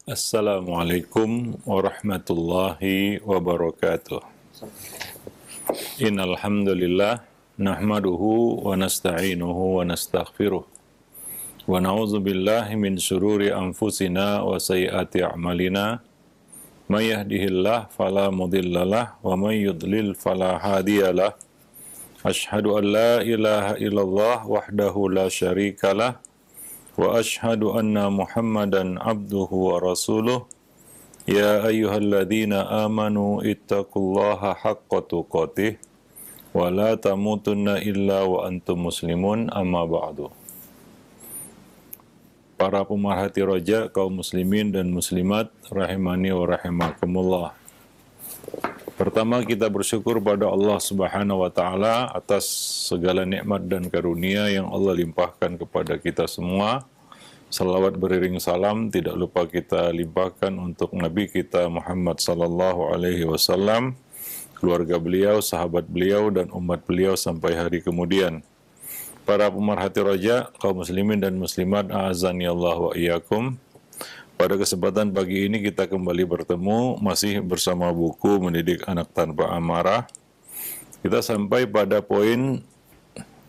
Assalamualaikum warahmatullahi wabarakatuh. Innal hamdalillah nahmaduhu wa nasta'inuhu wa nastaghfiruh wa na'udzu billahi min syururi anfusina wa sayyiati a'malina may yahdihillahu fala mudhillalah wa may yudlil fala hadiyalah. Asyhadu an la ilaha illallah wahdahu la syarikalah wa asyhadu anna Muhammadan abduhu wa rasuluh. Ya ayyuhalladzina amanu ittaqullaha haqqa tuqatih wa la tamutunna illa wa antum muslimun, amma ba'du. Para pemerhati roja kaum muslimin dan muslimat rahimani wa rahimakumullah. Pertama, kita bersyukur pada Allah Subhanahu wa taala atas segala nikmat dan karunia yang Allah limpahkan kepada kita semua. Salawat beriring salam tidak lupa kita limpahkan untuk Nabi kita Muhammad sallallahu alaihi wasallam, keluarga beliau, sahabat beliau, dan umat beliau sampai hari kemudian. Para pemerhati roja kaum muslimin dan muslimat, a'azani Allah wa iyyakum. Pada kesempatan pagi ini kita kembali bertemu masih bersama buku Mendidik Anak Tanpa Amarah. Kita sampai pada poin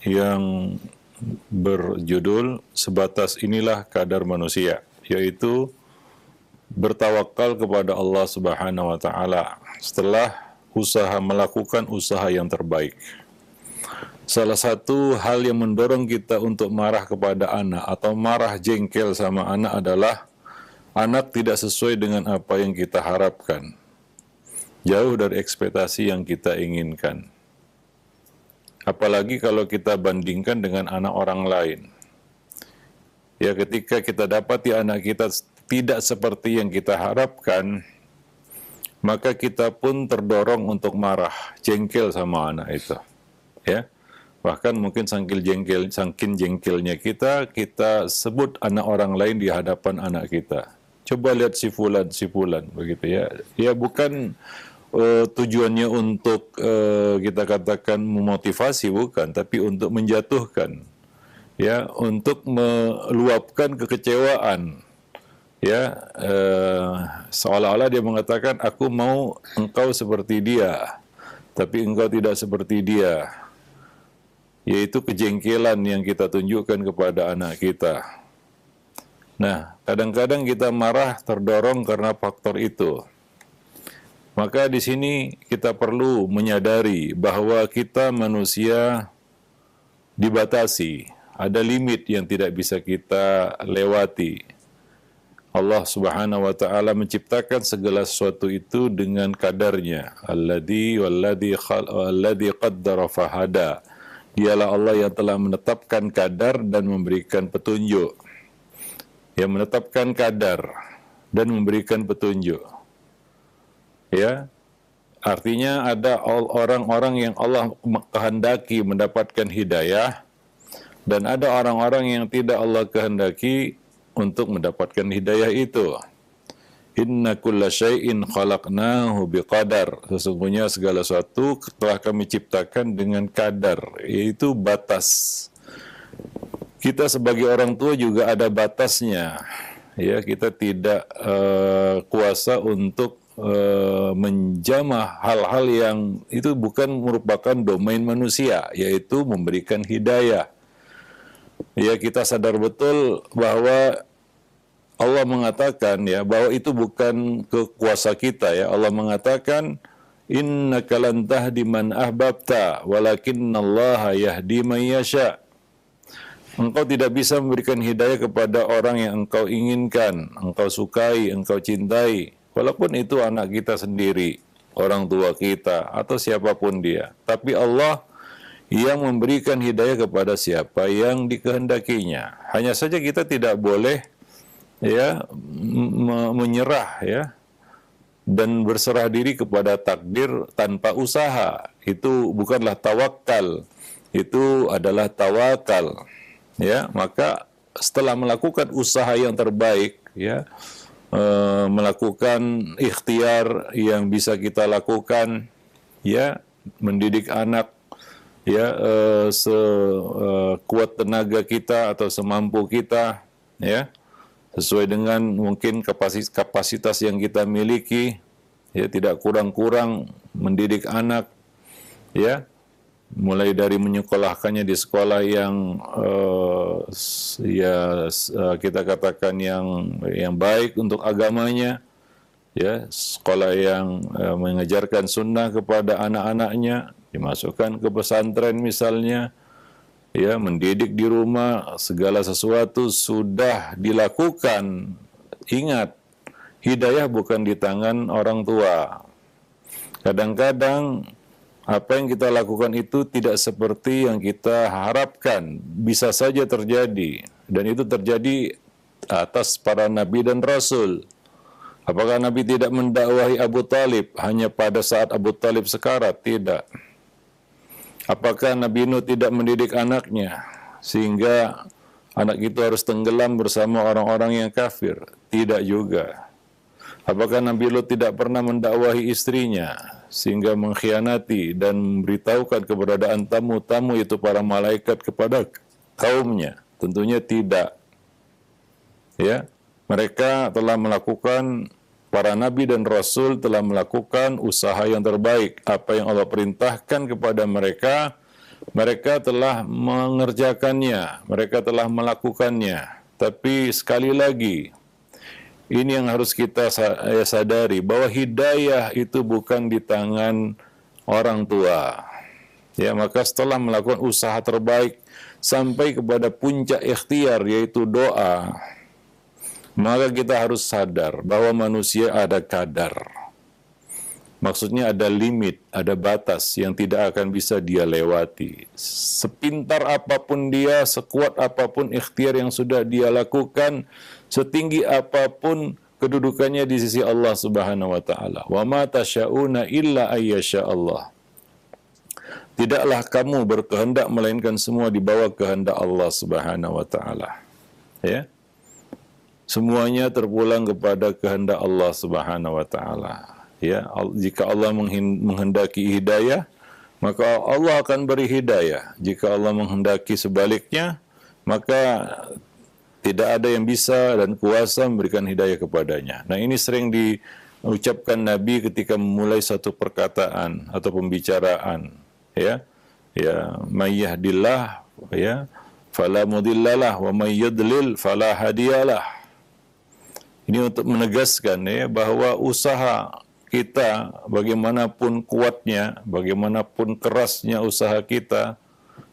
yang berjudul sebatas inilah kadar manusia, yaitu bertawakal kepada Allah Subhanahu wa taala setelah melakukan usaha yang terbaik. Salah satu hal yang mendorong kita untuk marah kepada anak atau marah jengkel sama anak adalah anak tidak sesuai dengan apa yang kita harapkan, jauh dari ekspektasi yang kita inginkan. Apalagi kalau kita bandingkan dengan anak orang lain. Ya, ketika kita dapati anak kita tidak seperti yang kita harapkan, maka kita pun terdorong untuk marah, jengkel sama anak itu. Ya, bahkan mungkin saking jengkelnya kita sebut anak orang lain di hadapan anak kita. Coba lihat si fulan, begitu ya. Ya, bukan tujuannya untuk kita katakan memotivasi, bukan, tapi untuk menjatuhkan, ya, untuk meluapkan kekecewaan, ya, seolah-olah dia mengatakan aku mau engkau seperti dia, tapi engkau tidak seperti dia, yaitu kejengkelan yang kita tunjukkan kepada anak kita. Nah, kadang-kadang kita marah terdorong karena faktor itu. Maka di sini kita perlu menyadari bahwa kita manusia dibatasi, ada limit yang tidak bisa kita lewati. Allah Subhanahu wa taala menciptakan segala sesuatu itu dengan kadarnya. Alladzi qaddara fahada. Dialah Allah yang telah menetapkan kadar dan memberikan petunjuk. Yang menetapkan kadar dan memberikan petunjuk. Ya, artinya ada orang-orang yang Allah kehendaki mendapatkan hidayah, dan ada orang-orang yang tidak Allah kehendaki untuk mendapatkan hidayah itu. Inna kulla syai'in khalaqnahu biqadar. Sesungguhnya segala sesuatu telah kami ciptakan dengan kadar, yaitu batas. Kita sebagai orang tua juga ada batasnya. Ya, kita tidak kuasa untuk menjamah hal-hal yang itu bukan merupakan domain manusia, yaitu memberikan hidayah. Ya, kita sadar betul bahwa Allah mengatakan, ya, bahwa itu bukan kekuasa kita, ya. Allah mengatakan, innaka lan tahdi man ahbabta walakinnallaha yahdi man yasha. Engkau tidak bisa memberikan hidayah kepada orang yang engkau inginkan, engkau sukai, engkau cintai, walaupun itu anak kita sendiri, orang tua kita, atau siapapun dia. Tapi Allah yang memberikan hidayah kepada siapa yang dikehendakinya. Hanya saja kita tidak boleh, ya, menyerah, ya, dan berserah diri kepada takdir tanpa usaha. Itu bukanlah tawakal, itu adalah tawakal. Ya, maka setelah melakukan usaha yang terbaik, ya, melakukan ikhtiar yang bisa kita lakukan, ya, mendidik anak, ya, sekuat tenaga kita atau semampu kita, ya, sesuai dengan mungkin kapasitas yang kita miliki, ya, tidak kurang-kurang mendidik anak, ya, mulai dari menyekolahkannya di sekolah yang kita katakan yang baik untuk agamanya, ya, sekolah yang mengajarkan sunnah kepada anak-anaknya, dimasukkan ke pesantren misalnya, ya, mendidik di rumah, segala sesuatu sudah dilakukan. Ingat, hidayah bukan di tangan orang tua. Kadang-kadang apa yang kita lakukan itu tidak seperti yang kita harapkan, bisa saja terjadi, dan itu terjadi atas para nabi dan rasul. Apakah Nabi tidak mendakwahi Abu Talib hanya pada saat Abu Talib sekarat? Tidak. Apakah Nabi Nuh tidak mendidik anaknya sehingga anak itu harus tenggelam bersama orang-orang yang kafir? Tidak juga. Apakah Nabi Lut tidak pernah mendakwahi istrinya sehingga mengkhianati dan memberitahukan keberadaan tamu-tamu itu para malaikat kepada kaumnya? Tentunya tidak. Ya, mereka telah melakukan, para nabi dan rasul telah melakukan usaha yang terbaik. Apa yang Allah perintahkan kepada mereka, mereka telah mengerjakannya, mereka telah melakukannya. Tapi sekali lagi, ini yang harus kita sadari, bahwa hidayah itu bukan di tangan orang tua. Ya, maka setelah melakukan usaha terbaik sampai kepada puncak ikhtiar, yaitu doa, maka kita harus sadar bahwa manusia ada kadar. Maksudnya ada limit, ada batas yang tidak akan bisa dia lewati. Sepintar apapun dia, sekuat apapun ikhtiar yang sudah dia lakukan, setinggi apapun kedudukannya di sisi Allah Subhanahu wa taala. Wa ma tasyauna illa ayyasha Allah. Tidaklah kamu berkehendak melainkan semua di bawah kehendak Allah Subhanahu wa taala. Ya. Semuanya terpulang kepada kehendak Allah Subhanahu wa taala. Ya, jika Allah menghendaki hidayah, maka Allah akan beri hidayah. Jika Allah menghendaki sebaliknya, maka tidak ada yang bisa dan kuasa memberikan hidayah kepadanya. Nah, ini sering diucapkan Nabi ketika memulai satu perkataan atau pembicaraan, ya. Ya, may yahdillah, ya, fala mudhillalah wa may yudlil fala hadiyalah. Ini untuk menegaskan, ya, bahwa usaha kita, bagaimanapun kuatnya, bagaimanapun kerasnya usaha kita,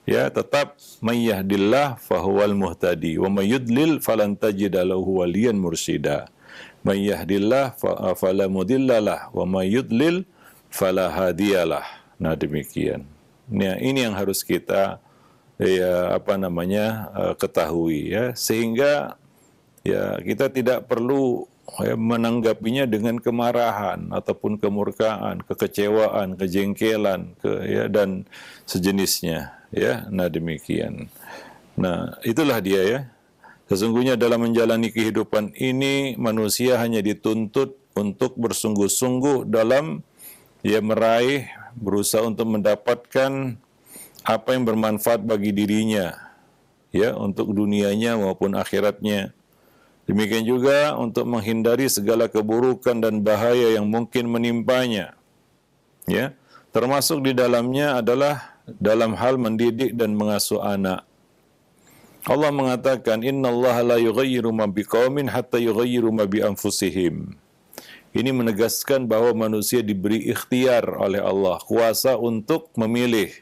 ya, tetap may yahdillah fahuwal muhtadi wa may yudlil falan tajida lahu waliyan mursyida. May yahdillah fala mudhillalah wa may yudlil fala hadiyalah. Nah, demikian. Nah, ini yang harus kita ketahui, ya, sehingga ya kita tidak perlu menanggapinya dengan kemarahan ataupun kemurkaan, kekecewaan, kejengkelan, dan sejenisnya, ya. Nah, demikian. Nah, itulah dia, ya. Sesungguhnya dalam menjalani kehidupan ini manusia hanya dituntut untuk bersungguh-sungguh dalam meraih, berusaha untuk mendapatkan apa yang bermanfaat bagi dirinya, ya, untuk dunianya maupun akhiratnya. Demikian juga untuk menghindari segala keburukan dan bahaya yang mungkin menimpanya. Ya, termasuk di dalamnya adalah dalam hal mendidik dan mengasuh anak. Allah mengatakan, "Innallaha la yughayyiru ma biqaumin hatta yughayyiru ma bi anfusihim." Ini menegaskan bahwa manusia diberi ikhtiar oleh Allah, kuasa untuk memilih,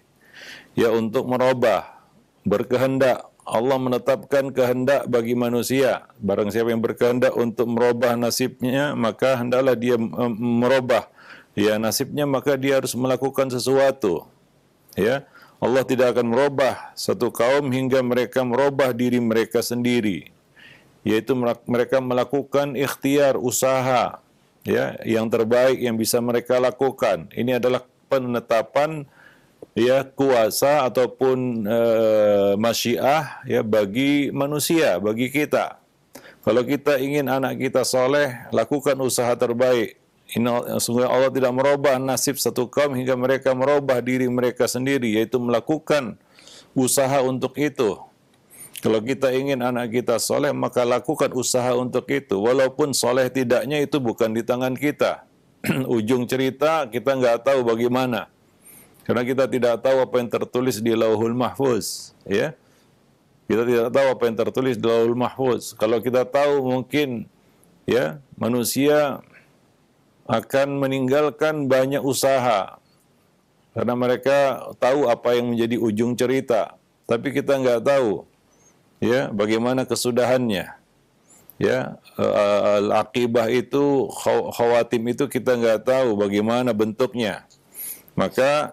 ya, untuk merubah, berkehendak. Allah menetapkan kehendak bagi manusia. Barang siapa yang berkehendak untuk merubah nasibnya, maka hendaklah dia merubah, ya, nasibnya, maka dia harus melakukan sesuatu. Ya, Allah tidak akan merubah satu kaum hingga mereka merubah diri mereka sendiri, yaitu mereka melakukan ikhtiar, usaha, ya, yang terbaik yang bisa mereka lakukan. Ini adalah penetapan, ya, kuasa ataupun masyiah, ya, bagi manusia, bagi kita. Kalau kita ingin anak kita soleh, lakukan usaha terbaik. Sungguh Allah tidak merubah nasib satu kaum hingga mereka merubah diri mereka sendiri, yaitu melakukan usaha untuk itu. Kalau kita ingin anak kita soleh, maka lakukan usaha untuk itu. Walaupun soleh tidaknya itu bukan di tangan kita. Ujung cerita kita nggak tahu bagaimana. Karena kita tidak tahu apa yang tertulis di Lauhul Mahfuz. Ya, kita tidak tahu apa yang tertulis di Lauhul Mahfuz. Kalau kita tahu mungkin ya manusia akan meninggalkan banyak usaha. Karena mereka tahu apa yang menjadi ujung cerita. Tapi kita nggak tahu. Ya, bagaimana kesudahannya? Ya, al-aqibah itu, khawatim itu kita nggak tahu bagaimana bentuknya. Maka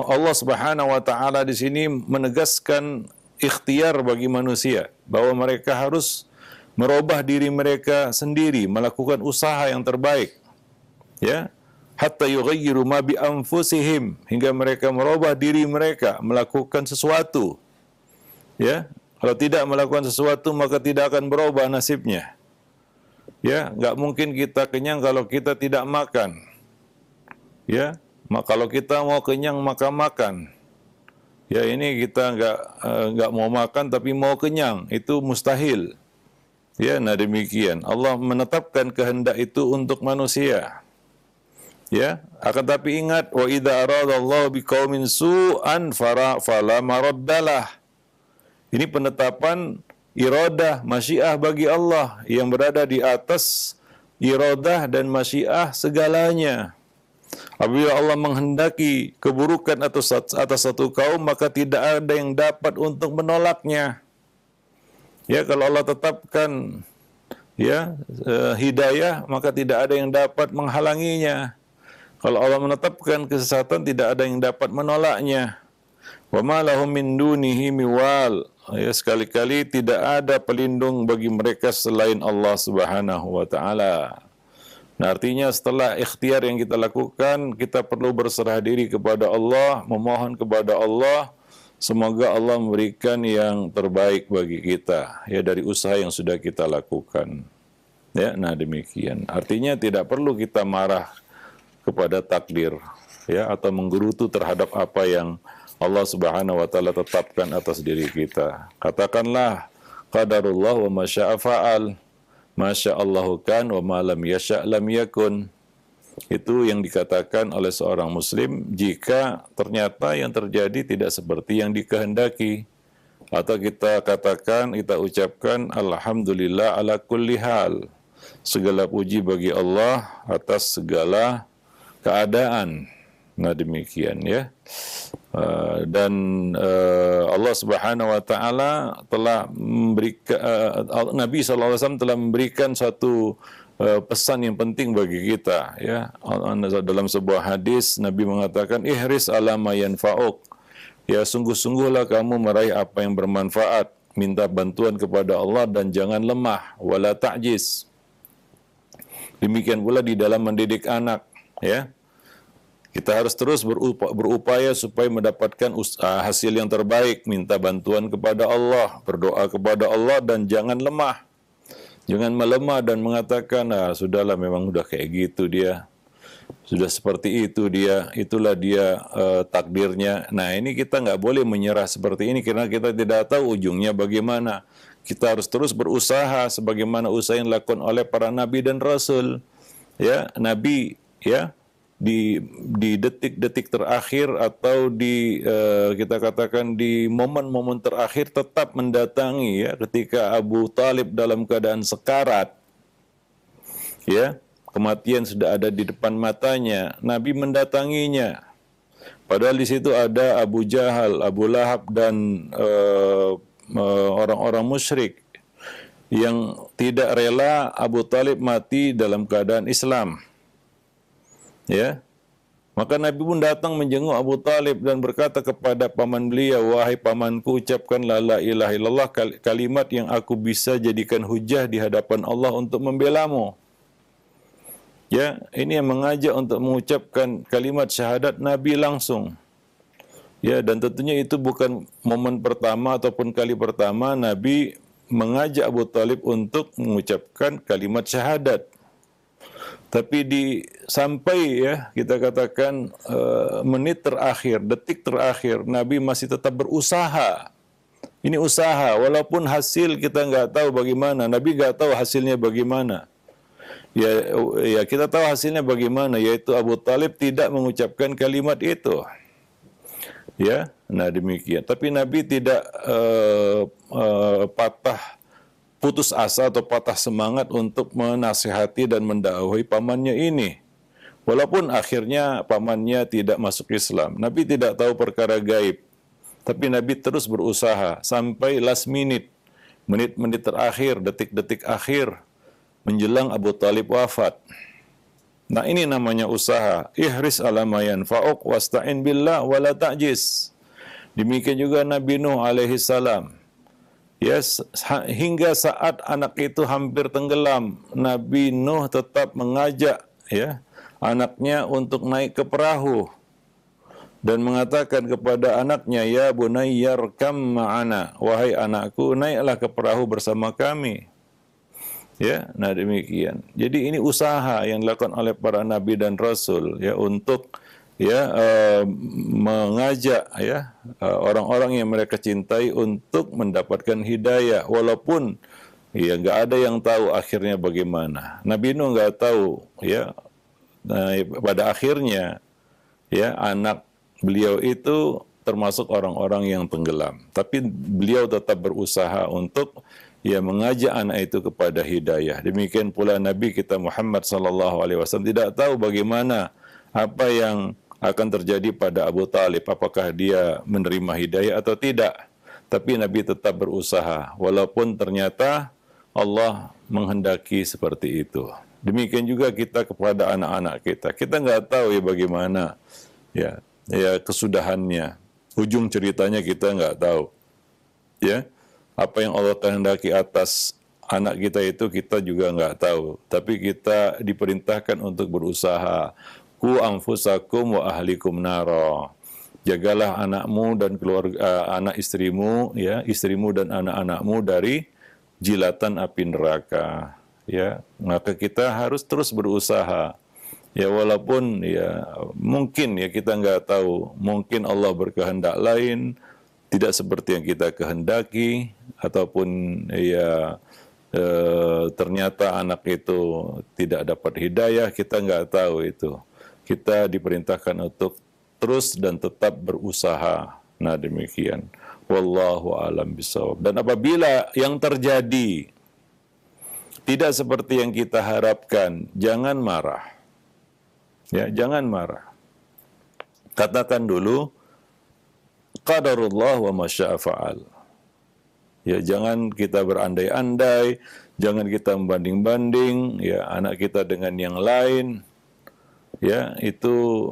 Allah Subhanahu wa taala di sini menegaskan ikhtiar bagi manusia bahwa mereka harus merubah diri mereka sendiri, melakukan usaha yang terbaik. Ya, hatta yughayyiru ma bi anfusihim, hingga mereka merubah diri mereka, melakukan sesuatu. Ya, kalau tidak melakukan sesuatu maka tidak akan berubah nasibnya. Ya, nggak mungkin kita kenyang kalau kita tidak makan. Ya, kalau kita mau kenyang maka makan. Ya, ini kita nggak mau makan tapi mau kenyang, itu mustahil. Ya, nah demikian. Allah menetapkan kehendak itu untuk manusia. Ya, akan tapi ingat, wa idza aradallahu biqaumin su'an fala maraddalah. Ini penetapan iradah, masyiah bagi Allah yang berada di atas iradah dan masyiah segalanya. Apabila Allah menghendaki keburukan atas satu kaum, maka tidak ada yang dapat untuk menolaknya. Ya, kalau Allah tetapkan ya hidayah, maka tidak ada yang dapat menghalanginya. Kalau Allah menetapkan kesesatan, tidak ada yang dapat menolaknya. Wa ma lahum min dunihi miwal. Ya, sekali-kali tidak ada pelindung bagi mereka selain Allah Subhanahu wa taala. Nah, artinya setelah ikhtiar yang kita lakukan, kita perlu berserah diri kepada Allah, memohon kepada Allah, semoga Allah memberikan yang terbaik bagi kita ya dari usaha yang sudah kita lakukan. Ya, nah demikian. Artinya tidak perlu kita marah kepada takdir ya atau menggerutu terhadap apa yang Allah Subhanahu wa taala tetapkan atas diri kita. Katakanlah qadarullah wa ma syaa fa'al. Masyaallahu kan wa ma lam yasha' lam yakun. Itu yang dikatakan oleh seorang muslim jika ternyata yang terjadi tidak seperti yang dikehendaki. Atau kita katakan, kita ucapkan alhamdulillah ala kulli hal. Segala puji bagi Allah atas segala keadaan. Nah demikian ya. Dan Allah Subhanahu wa taala telah memberikan Nabi SAW telah memberikan suatu pesan yang penting bagi kita ya. Dalam sebuah hadis Nabi mengatakan ihris ala ma yanfa'uk. Ya, sungguh-sungguhlah kamu meraih apa yang bermanfaat, minta bantuan kepada Allah dan jangan lemah, wala ta'jiz. Demikian pula di dalam mendidik anak ya. Kita harus terus berupaya supaya mendapatkan hasil yang terbaik, minta bantuan kepada Allah, berdoa kepada Allah dan jangan lemah. Jangan melemah dan mengatakan, sudahlah memang udah kayak gitu dia. Sudah seperti itu dia, itulah dia takdirnya. Nah ini kita nggak boleh menyerah seperti ini karena kita tidak tahu ujungnya bagaimana. Kita harus terus berusaha sebagaimana usaha yang dilakukan oleh para nabi dan rasul. Ya, nabi ya. Di detik-detik terakhir atau di kita katakan di momen-momen terakhir tetap mendatangi ya ketika Abu Talib dalam keadaan sekarat ya kematian sudah ada di depan matanya Nabi mendatanginya padahal di situ ada Abu Jahal, Abu Lahab dan orang-orang musyrik yang tidak rela Abu Talib mati dalam keadaan Islam. Ya, maka Nabi pun datang menjenguk Abu Talib dan berkata kepada paman beliau, wahai pamanku, ucapkanlah la ilaha illallah, kalimat yang aku bisa jadikan hujah di hadapan Allah untuk membelamu. Ya, ini yang mengajak untuk mengucapkan kalimat syahadat Nabi langsung. Ya, dan tentunya itu bukan momen pertama ataupun kali pertama Nabi mengajak Abu Talib untuk mengucapkan kalimat syahadat. Tapi sampai ya kita katakan menit terakhir, detik terakhir, Nabi masih tetap berusaha Ini usaha, walaupun hasil kita nggak tahu bagaimana. Nabi nggak tahu hasilnya bagaimana. Ya kita tahu hasilnya bagaimana, yaitu Abu Talib tidak mengucapkan kalimat itu. Ya, nah demikian. Tapi Nabi tidak putus asa atau patah semangat untuk menasihati dan mendakwahi pamannya ini. Walaupun akhirnya pamannya tidak masuk Islam. Nabi tidak tahu perkara gaib. Tapi Nabi terus berusaha sampai last minute, menit-menit terakhir, detik-detik akhir menjelang Abu Talib wafat. Nah ini namanya usaha. Ihris ala ma yanfa'uk wasta'in billah wala ta'jiz. Demikian juga Nabi Nuh alaihi salam. Ya, hingga saat anak itu hampir tenggelam, Nabi Nuh tetap mengajak ya anaknya untuk naik ke perahu dan mengatakan kepada anaknya, ya bunayyarkam ma'ana, wahai anakku, naiklah ke perahu bersama kami. Ya, nah demikian. Jadi ini usaha yang dilakukan oleh para nabi dan rasul ya untuk ya mengajak ya orang-orang yang mereka cintai untuk mendapatkan hidayah, walaupun ya nggak ada yang tahu akhirnya bagaimana. Nabi Nuh nggak tahu ya. Nah, pada akhirnya ya anak beliau itu termasuk orang-orang yang tenggelam, tapi beliau tetap berusaha untuk ya mengajak anak itu kepada hidayah. Demikian pula Nabi kita Muhammad SAW tidak tahu bagaimana apa yang akan terjadi pada Abu Talib, apakah dia menerima hidayah atau tidak. Tapi Nabi tetap berusaha, walaupun ternyata Allah menghendaki seperti itu. Demikian juga kita kepada anak-anak kita. Kita nggak tahu ya bagaimana ya kesudahannya. Ujung ceritanya kita nggak tahu. Ya, apa yang Allah kehendaki atas anak kita itu kita juga nggak tahu. Tapi kita diperintahkan untuk berusaha. Ku anfusakum wa ahlikum nara. Jagalah anakmu dan keluarga anak istrimu, ya, istrimu dan anak-anakmu dari jilatan api neraka. Ya, maka kita harus terus berusaha. Ya, walaupun ya mungkin ya kita nggak tahu, mungkin Allah berkehendak lain, tidak seperti yang kita kehendaki, ataupun ya ternyata anak itu tidak dapat hidayah, kita nggak tahu itu. Kita diperintahkan untuk terus dan tetap berusaha. Nah demikian. Wallahu a'lam bishawab. Dan apabila yang terjadi tidak seperti yang kita harapkan, jangan marah. Ya, jangan marah. Katakan dulu, qadarullah wa masya'a fa'al. Ya, jangan kita berandai-andai, jangan kita membanding-banding ya anak kita dengan yang lain. Ya, itu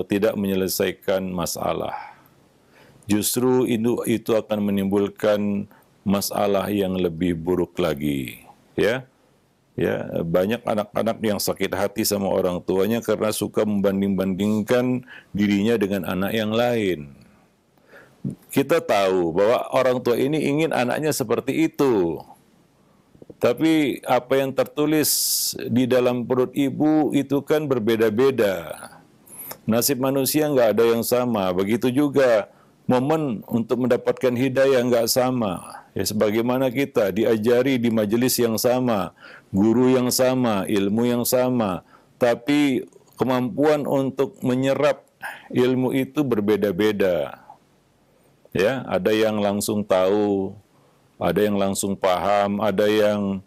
tidak menyelesaikan masalah. Justru itu akan menimbulkan masalah yang lebih buruk lagi. Ya, ya banyak anak-anak yang sakit hati sama orang tuanya karena suka membanding-bandingkan dirinya dengan anak yang lain. Kita tahu bahwa orang tua ini ingin anaknya seperti itu. Tapi apa yang tertulis di dalam perut ibu itu kan berbeda-beda. Nasib manusia nggak ada yang sama. Begitu juga momen untuk mendapatkan hidayah nggak sama. Ya, sebagaimana kita diajari di majelis yang sama, guru yang sama, ilmu yang sama. Tapi kemampuan untuk menyerap ilmu itu berbeda-beda. Ya, ada yang langsung tahu, ada yang langsung paham, ada yang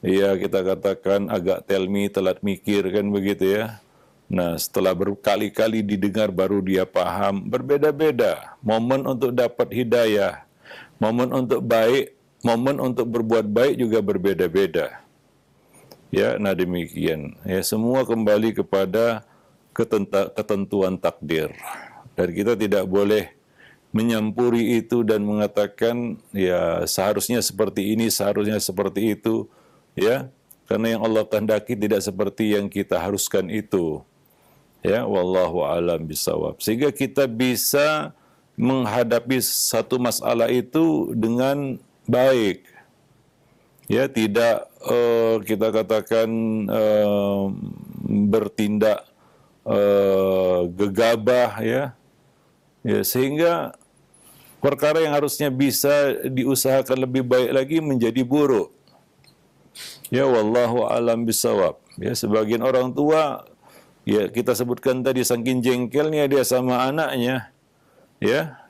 ya kita katakan agak tell me, telat mikir kan begitu ya. Nah setelah berkali-kali didengar baru dia paham, berbeda-beda. Momen untuk dapat hidayah, momen untuk baik, momen untuk berbuat baik juga berbeda-beda. Ya, nah demikian. Ya, semua kembali kepada ketentuan takdir. Dan kita tidak boleh menyampuri itu dan mengatakan ya seharusnya seperti ini, seharusnya seperti itu, ya, karena yang Allah kehendaki tidak seperti yang kita haruskan itu. Ya, wallahu a'lam bishawab. Sehingga kita bisa menghadapi satu masalah itu dengan baik. Ya, tidak kita katakan bertindak gegabah ya. Ya, sehingga Perkara yang harusnya bisa diusahakan lebih baik lagi menjadi buruk. Ya, wallahu alam bisawab. Ya, sebagian orang tua, ya kita sebutkan tadi, saking jengkelnya dia sama anaknya, ya,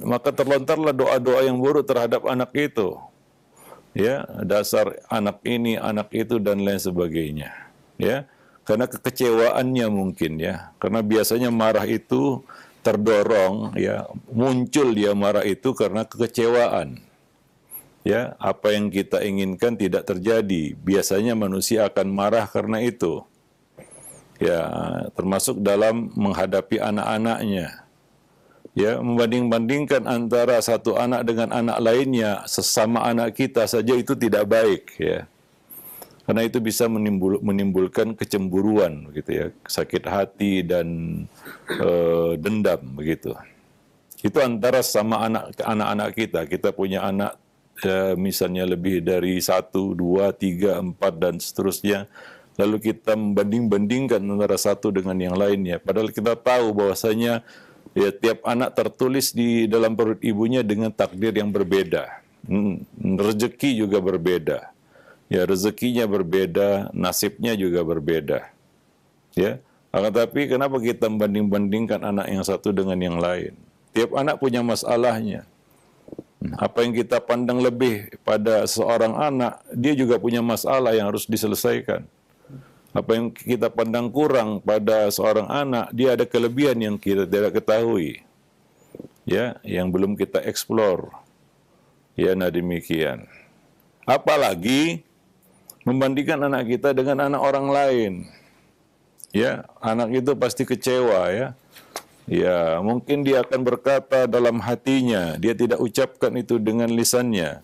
maka terlontarlah doa-doa yang buruk terhadap anak itu. Ya, dasar anak ini, anak itu, dan lain sebagainya. Ya, karena kekecewaannya mungkin, ya, karena biasanya marah itu terdorong, ya, muncul dia marah itu karena kekecewaan. Ya, apa yang kita inginkan tidak terjadi. Biasanya manusia akan marah karena itu. Ya, termasuk dalam menghadapi anak-anaknya. Ya, membanding-bandingkan antara satu anak dengan anak lainnya, sesama anak kita saja itu tidak baik, ya. Karena itu bisa menimbulkan kecemburuan, begitu ya, sakit hati dan dendam, begitu. Itu antara sama anak-anak kita. Kita punya anak, misalnya lebih dari 1, 2, 3, 4, dan seterusnya. Lalu kita membanding-bandingkan antara satu dengan yang lainnya. Padahal kita tahu bahwasanya, ya, tiap anak tertulis di dalam perut ibunya dengan takdir yang berbeda. Rezeki juga berbeda. Ya, rezekinya berbeda, nasibnya juga berbeda. Ya, akan tapi kenapa kita membanding-bandingkan anak yang satu dengan yang lain? Tiap anak punya masalahnya. Apa yang kita pandang lebih pada seorang anak, dia juga punya masalah yang harus diselesaikan. Apa yang kita pandang kurang pada seorang anak, dia ada kelebihan yang kita tidak ketahui. Ya, yang belum kita eksplor. Ya, nah demikian. Apalagi membandingkan anak kita dengan anak orang lain. Ya, anak itu pasti kecewa, ya. Ya, mungkin dia akan berkata dalam hatinya, dia tidak ucapkan itu dengan lisannya.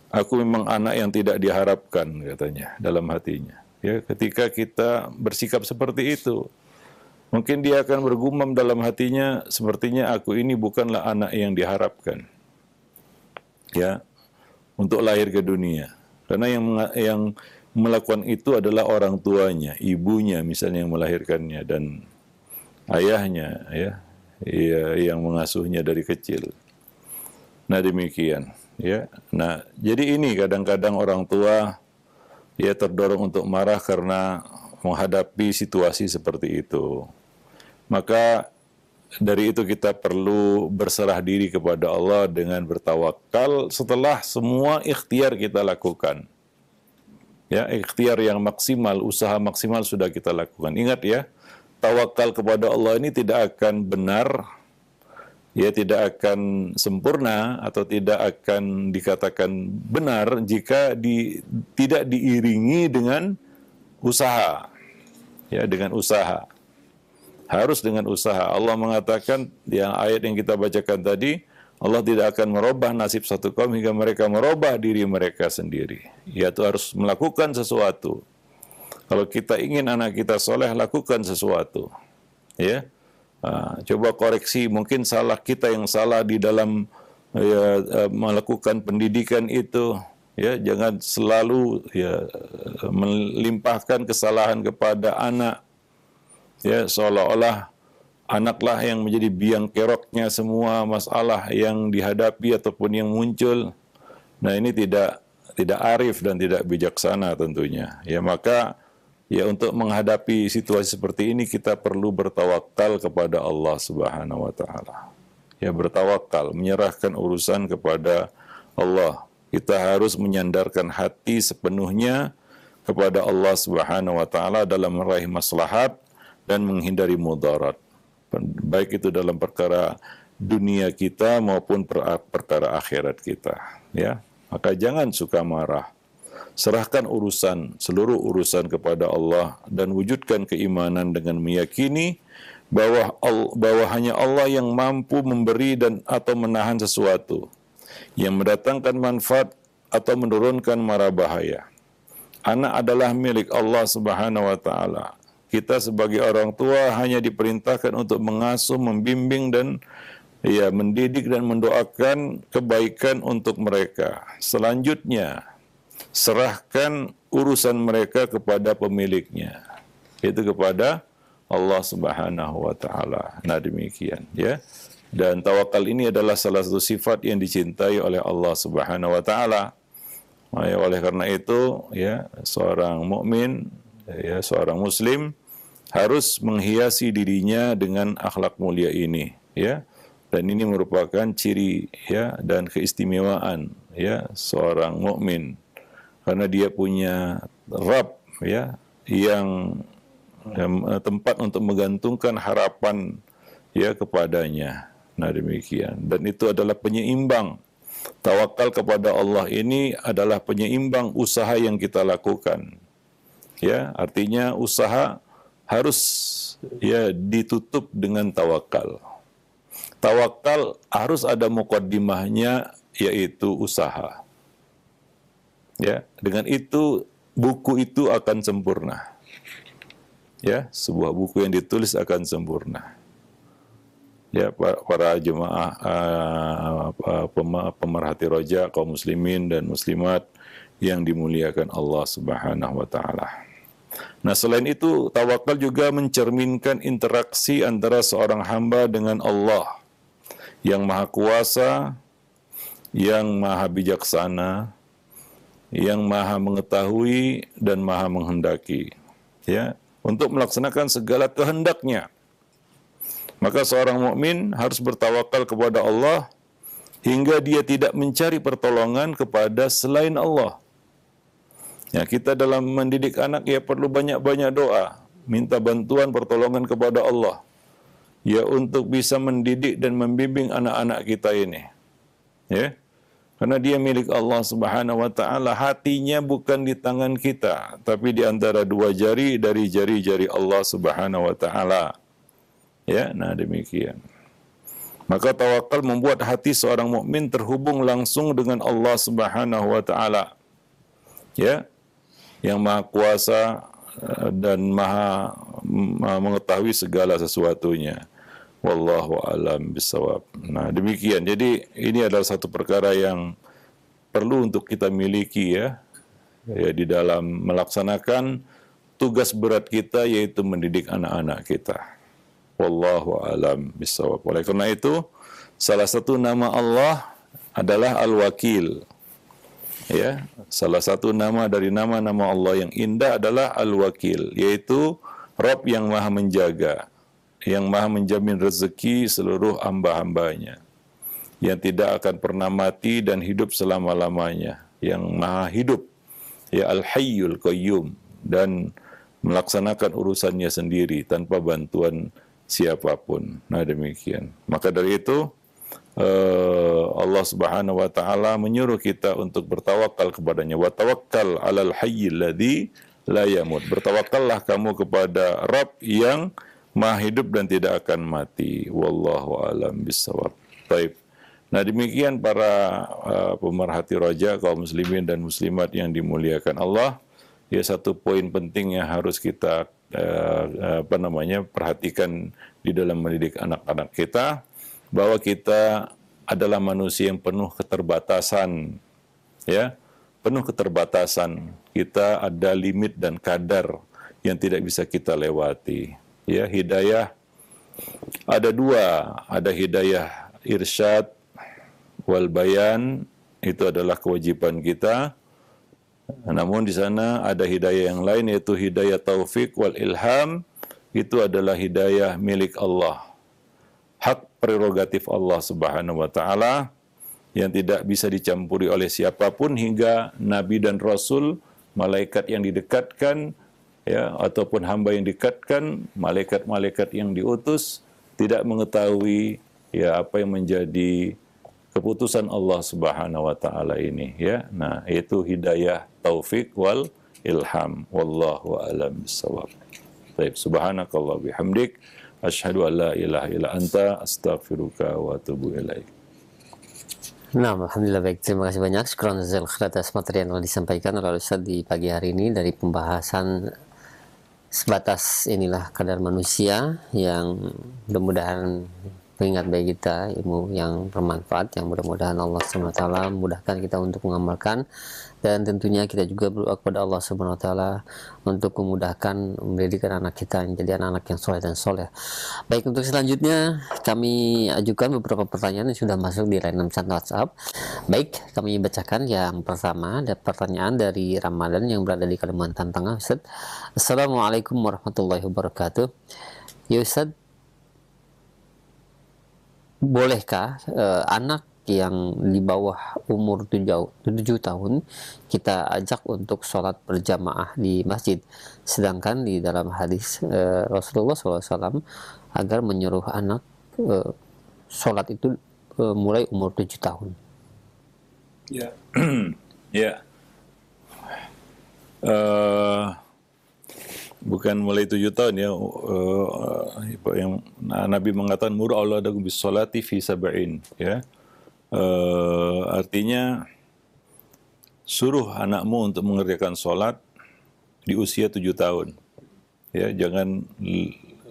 Aku memang anak yang tidak diharapkan, katanya dalam hatinya. Ya, ketika kita bersikap seperti itu, mungkin dia akan bergumam dalam hatinya, sepertinya aku ini bukanlah anak yang diharapkan. Ya, untuk lahir ke dunia. Karena yang melakukan itu adalah orang tuanya, ibunya misalnya yang melahirkannya, dan ayahnya, ya, yang mengasuhnya dari kecil. Nah demikian, ya. Nah, jadi ini kadang-kadang orang tua, ya, terdorong untuk marah karena menghadapi situasi seperti itu. Maka dari itu kita perlu berserah diri kepada Allah dengan bertawakal setelah semua ikhtiar kita lakukan. Ya, ikhtiar yang maksimal, usaha maksimal sudah kita lakukan. Ingat, ya, tawakal kepada Allah ini tidak akan benar, ya, tidak akan sempurna atau tidak akan dikatakan benar jika tidak diiringi dengan usaha. Ya, dengan usaha. Harus dengan usaha. Allah mengatakan, yang ayat yang kita bacakan tadi, Allah tidak akan merubah nasib satu kaum hingga mereka merubah diri mereka sendiri. Yaitu harus melakukan sesuatu. Kalau kita ingin anak kita soleh, lakukan sesuatu. Ya, coba koreksi, mungkin salah kita yang salah di dalam, ya, melakukan pendidikan itu. Ya, jangan selalu, ya, melimpahkan kesalahan kepada anak. Ya, seolah-olah anaklah yang menjadi biang keroknya semua masalah yang dihadapi ataupun yang muncul. Nah, ini tidak arif dan tidak bijaksana tentunya. Ya, maka, ya, untuk menghadapi situasi seperti ini kita perlu bertawakal kepada Allah Subhanahu wa taala. Ya, bertawakal, menyerahkan urusan kepada Allah. Kita harus menyandarkan hati sepenuhnya kepada Allah Subhanahu wa taala dalam meraih maslahat dan menghindari mudarat, baik itu dalam perkara dunia kita maupun perkara akhirat kita. Ya, maka jangan suka marah. Serahkan seluruh urusan kepada Allah dan wujudkan keimanan dengan meyakini bahwa hanya Allah yang mampu memberi dan atau menahan sesuatu, yang mendatangkan manfaat atau menurunkan mara bahaya. Anak adalah milik Allah Subhanahu wa taala. Kita sebagai orang tua hanya diperintahkan untuk mengasuh, membimbing, dan, ya, mendidik dan mendoakan kebaikan untuk mereka. Selanjutnya, serahkan urusan mereka kepada pemiliknya, yaitu kepada Allah Subhanahu wa taala. Nah demikian, ya. Dan tawakal ini adalah salah satu sifat yang dicintai oleh Allah Subhanahu wa taala. Oleh karena itu, ya, seorang mukmin, ya, seorang muslim harus menghiasi dirinya dengan akhlak mulia ini, ya. Dan ini merupakan ciri, ya, dan keistimewaan, ya, seorang mukmin, karena dia punya Rabb, ya, yang tempat untuk menggantungkan harapan, ya, kepadanya. Nah, demikian. Dan itu adalah penyeimbang. Tawakal kepada Allah ini adalah penyeimbang usaha yang kita lakukan. Ya, artinya usaha harus, ya, ditutup dengan tawakal. Tawakal harus ada muqaddimahnya, yaitu usaha. Ya, dengan itu buku itu akan sempurna. Ya, sebuah buku yang ditulis akan sempurna. Ya, para jemaah pemerhati roja, kaum muslimin dan muslimat yang dimuliakan Allah Subhanahu wa taala. Nah, selain itu tawakal juga mencerminkan interaksi antara seorang hamba dengan Allah yang Maha Kuasa, yang Maha Bijaksana, yang Maha Mengetahui dan Maha Menghendaki, ya, untuk melaksanakan segala kehendaknya. Maka seorang mukmin harus bertawakal kepada Allah hingga dia tidak mencari pertolongan kepada selain Allah. Ya, kita dalam mendidik anak ya perlu banyak-banyak doa, minta bantuan pertolongan kepada Allah. Ya, untuk bisa mendidik dan membimbing anak-anak kita ini. Ya. Karena dia milik Allah Subhanahu wa taala, hatinya bukan di tangan kita, tapi di antara dua jari dari jari-jari Allah Subhanahu wa taala. Ya, nah demikian. Maka tawakal membuat hati seorang mukmin terhubung langsung dengan Allah Subhanahu wa taala. Ya, yang Maha Kuasa dan Maha mengetahui segala sesuatunya. Wallahu a'lam bishawab. Nah, demikian. Jadi ini adalah satu perkara yang perlu untuk kita miliki, ya, di dalam melaksanakan tugas berat kita, yaitu mendidik anak-anak kita. Wallahu a'lam bishawab. Oleh karena itu, salah satu nama Allah adalah Al-Wakil. Ya, salah satu nama dari nama-nama Allah yang indah adalah Al-Wakil, yaitu Rabb yang Maha menjaga, yang Maha menjamin rezeki seluruh hamba-hambanya, yang tidak akan pernah mati dan hidup selama-lamanya, yang Maha hidup, ya, Al-Hayyul Qayyum, dan melaksanakan urusannya sendiri tanpa bantuan siapapun. Nah, demikian. Maka dari itu Allah Subhanahu wa taala menyuruh kita untuk bertawakal kepadanya. Wa tawakkal 'alal hayyil ladzi la yamut. Bertawakallah kamu kepada Rabb yang Maha hidup dan tidak akan mati. Wallahu a'lam bishawab. Baik. Nah, demikian para pemerhati roja, kaum muslimin dan muslimat yang dimuliakan Allah. Ya, satu poin penting yang harus kita perhatikan di dalam mendidik anak-anak kita, bahwa kita adalah manusia yang penuh keterbatasan, ya, penuh keterbatasan. Kita ada limit dan kadar yang tidak bisa kita lewati. Ya, hidayah ada dua, ada hidayah irsyad wal bayan, itu adalah kewajiban kita. Namun di sana ada hidayah yang lain, yaitu hidayah taufik wal ilham, itu adalah hidayah milik Allah, hak prerogatif Allah Subhanahu wa taala yang tidak bisa dicampuri oleh siapapun, hingga nabi dan rasul, malaikat yang didekatkan, ya, ataupun hamba yang didekatkan, malaikat-malaikat yang diutus tidak mengetahui, ya, apa yang menjadi keputusan Allah Subhanahu wa taala ini, ya. Nah, itu hidayah taufik wal ilham. Wallahu a'lam bishawab. Baik, subhanakallah bihamdik, asyhadu an la ilaha illa anta, astaghfiruka wa atubu ilaik. Nah, alhamdulillah, baik. Terima kasih banyak. Syukran jazakallahu khairan atas materi yang telah disampaikan oleh Ustaz di pagi hari ini dari pembahasan sebatas inilah kadar manusia yang mudah-mudahan pengingat bagi kita, ilmu yang bermanfaat, yang mudah-mudahan Allah SWT memudahkan kita untuk mengamalkan, dan tentunya kita juga berdoa kepada Allah SWT untuk memudahkan mendidik anak kita menjadi anak-anak yang soleh dan soleh. Baik, untuk selanjutnya kami ajukan beberapa pertanyaan yang sudah masuk di layanan pesan WhatsApp. Baik, kami bacakan yang pertama. Ada pertanyaan dari Ramadan yang berada di Kalimantan Tengah. Ustaz, Assalamualaikum warahmatullahi wabarakatuh. Ya Ustaz, bolehkah anak yang di bawah umur 7 tahun kita ajak untuk sholat berjamaah di masjid, sedangkan di dalam hadis Rasulullah SAW agar menyuruh anak sholat itu mulai umur 7 tahun? Ya, ya. Bukan mulai 7 tahun ya, yang Nabi mengatakan muru auladakum bis sholati fi sab'in, ya. Artinya suruh anakmu untuk mengerjakan sholat di usia 7 tahun, ya, jangan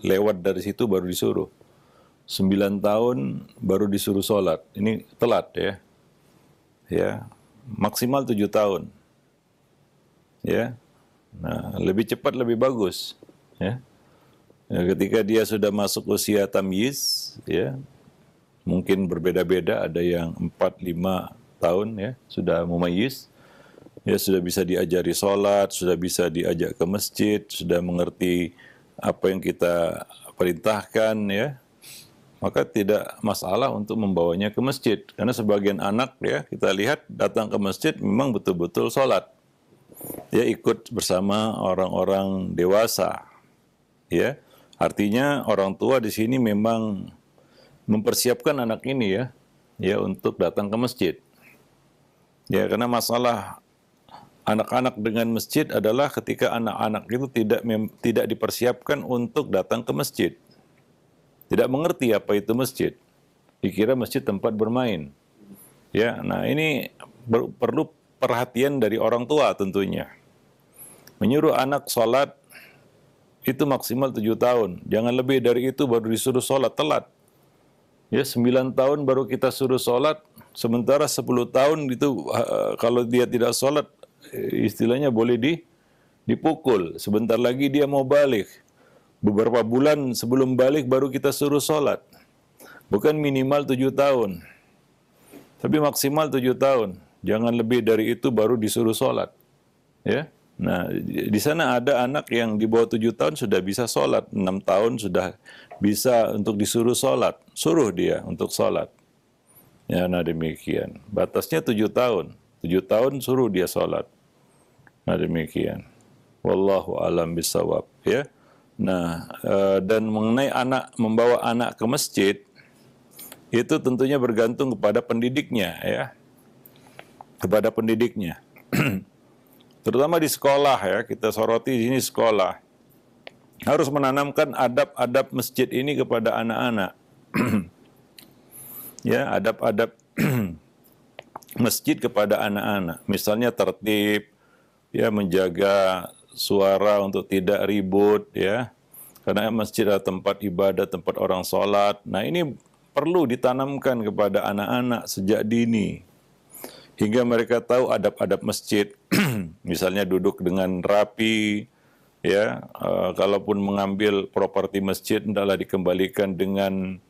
lewat dari situ baru disuruh. 9 tahun baru disuruh sholat, ini telat ya, ya, maksimal 7 tahun, ya. Nah, lebih cepat lebih bagus, ya. Ketika dia sudah masuk usia tamyiz, ya, mungkin berbeda-beda, ada yang 4-5 tahun, ya, sudah mumayyiz, ya, sudah bisa diajari sholat, sudah bisa diajak ke masjid, sudah mengerti apa yang kita perintahkan, ya, maka tidak masalah untuk membawanya ke masjid. Karena sebagian anak, ya, kita lihat datang ke masjid memang betul-betul sholat. Ya, ikut bersama orang-orang dewasa, ya. Artinya orang tua di sini memang mempersiapkan anak ini, ya, ya, untuk datang ke masjid. Ya, karena masalah anak-anak dengan masjid adalah ketika anak-anak itu tidak dipersiapkan untuk datang ke masjid. Tidak mengerti apa itu masjid. Dikira masjid tempat bermain. Ya, nah ini perlu perhatian dari orang tua tentunya. Menyuruh anak sholat itu maksimal 7 tahun. Jangan lebih dari itu baru disuruh sholat, telat. Ya, 9 tahun baru kita suruh sholat, sementara 10 tahun itu kalau dia tidak sholat, istilahnya boleh dipukul. Sebentar lagi dia mau balik. Beberapa bulan sebelum balik baru kita suruh sholat. Bukan minimal 7 tahun, tapi maksimal 7 tahun. Jangan lebih dari itu baru disuruh sholat, ya. Nah, di sana ada anak yang di bawah 7 tahun sudah bisa sholat, 6 tahun sudah bisa untuk disuruh sholat, suruh dia untuk sholat. Ya, nah demikian. Batasnya 7 tahun, 7 tahun suruh dia sholat. Nah demikian. Wallahu alam bisawab, ya. Nah, dan mengenai membawa anak ke masjid, itu tentunya bergantung kepada pendidiknya, ya. Kepada pendidiknya. Terutama di sekolah, ya, kita soroti di sini sekolah. Harus menanamkan adab-adab masjid ini kepada anak-anak. Ya, adab-adab masjid kepada anak-anak. Misalnya tertib, ya, menjaga suara untuk tidak ribut, ya. Karena masjid adalah tempat ibadah, tempat orang sholat. Nah, ini perlu ditanamkan kepada anak-anak sejak dini. Hingga mereka tahu adab-adab masjid, misalnya duduk dengan rapi, ya, kalaupun mengambil properti masjid, hendaklah dikembalikan dengan,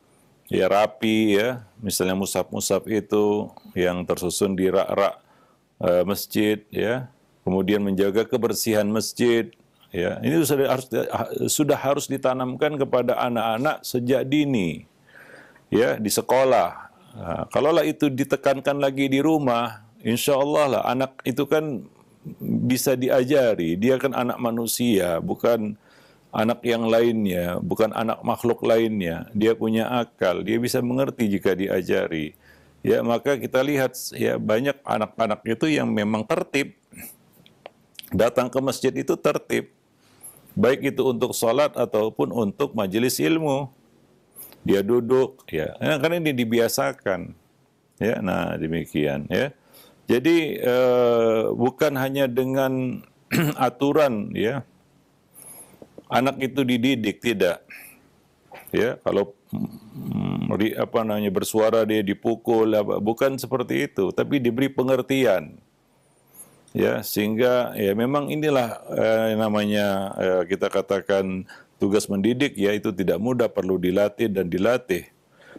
ya, rapi, ya, misalnya mushaf-mushaf itu yang tersusun di rak-rak masjid, ya, kemudian menjaga kebersihan masjid, ya, ini sudah harus ditanamkan kepada anak-anak sejak dini, ya, di sekolah. Nah, kalaulah itu ditekankan lagi di rumah, insya Allah lah anak itu kan bisa diajari. Dia kan anak manusia, bukan anak yang lainnya, bukan anak makhluk lainnya. Dia punya akal, dia bisa mengerti jika diajari. Ya, maka kita lihat, ya, banyak anak-anak itu yang memang tertib. Datang ke masjid itu tertib. Baik itu untuk sholat ataupun untuk majelis ilmu. Dia duduk, ya, karena ini dibiasakan, ya. Nah demikian, ya. Jadi bukan hanya dengan aturan, ya, anak itu dididik, tidak, ya. Kalau bersuara dia dipukul, bukan seperti itu, tapi diberi pengertian. Ya, sehingga ya memang inilah namanya kita katakan tugas mendidik, ya itu tidak mudah, perlu dilatih dan dilatih.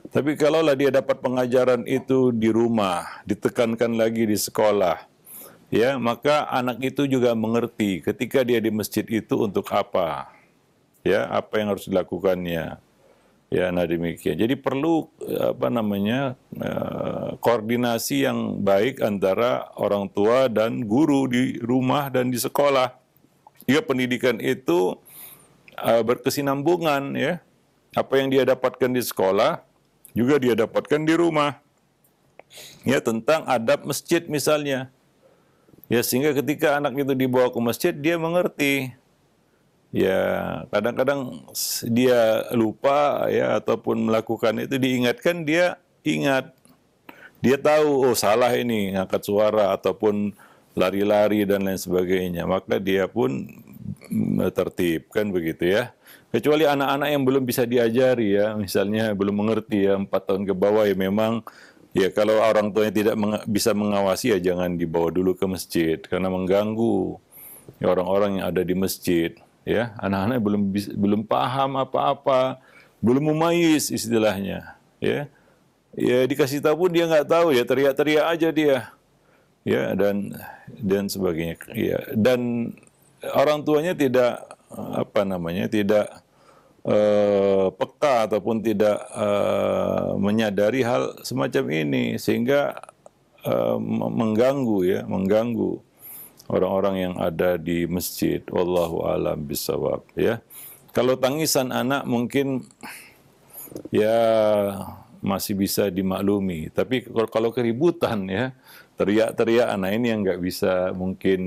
Tapi kalaulah dia dapat pengajaran itu di rumah, ditekankan lagi di sekolah, ya maka anak itu juga mengerti ketika dia di masjid itu untuk apa, ya apa yang harus dilakukannya. Ya, nah demikian. Jadi perlu koordinasi yang baik antara orang tua dan guru di rumah dan di sekolah. Ya, pendidikan itu berkesinambungan, ya. Apa yang dia dapatkan di sekolah juga dia dapatkan di rumah. Ya, tentang adab masjid misalnya. Ya, sehingga ketika anak itu dibawa ke masjid dia mengerti. Ya, kadang-kadang dia lupa, ya, ataupun melakukan itu, diingatkan dia ingat. Dia tahu, oh salah ini, ngangkat suara, ataupun lari-lari dan lain sebagainya. Maka dia pun tertib, kan begitu ya. Kecuali anak-anak yang belum bisa diajari, ya, misalnya belum mengerti, ya, 4 tahun ke bawah, ya memang, ya kalau orang tuanya tidak bisa mengawasi, ya jangan dibawa dulu ke masjid, karena mengganggu ya, orang-orang yang ada di masjid. Ya, anak-anak belum paham apa-apa, belum mumayyiz istilahnya, ya. Ya dikasih tahu pun dia nggak tahu, ya teriak-teriak aja dia, ya, dan sebagainya. Ya, dan orang tuanya tidak tidak peka ataupun tidak menyadari hal semacam ini, sehingga mengganggu orang-orang yang ada di masjid. Wallahu a'lam bishawab, ya. Kalau tangisan anak mungkin ya masih bisa dimaklumi, tapi kalau keributan, ya, teriak-teriak anak ini yang nggak bisa mungkin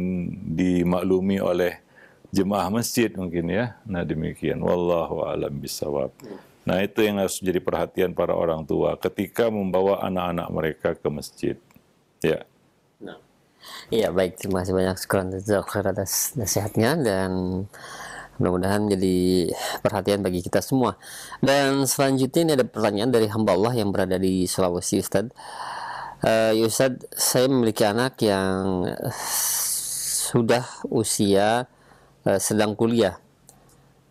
dimaklumi oleh jemaah masjid mungkin, ya. Nah demikian, wallahu a'lam bishawab. Nah itu yang harus jadi perhatian para orang tua ketika membawa anak-anak mereka ke masjid, ya. Iya, baik, terima kasih banyak atas nasihatnya, dan mudah-mudahan jadi perhatian bagi kita semua. Dan selanjutnya ini ada pertanyaan dari hamba Allah yang berada di Sulawesi, Ustadz. Ustadz, saya memiliki anak yang sudah usia sedang kuliah,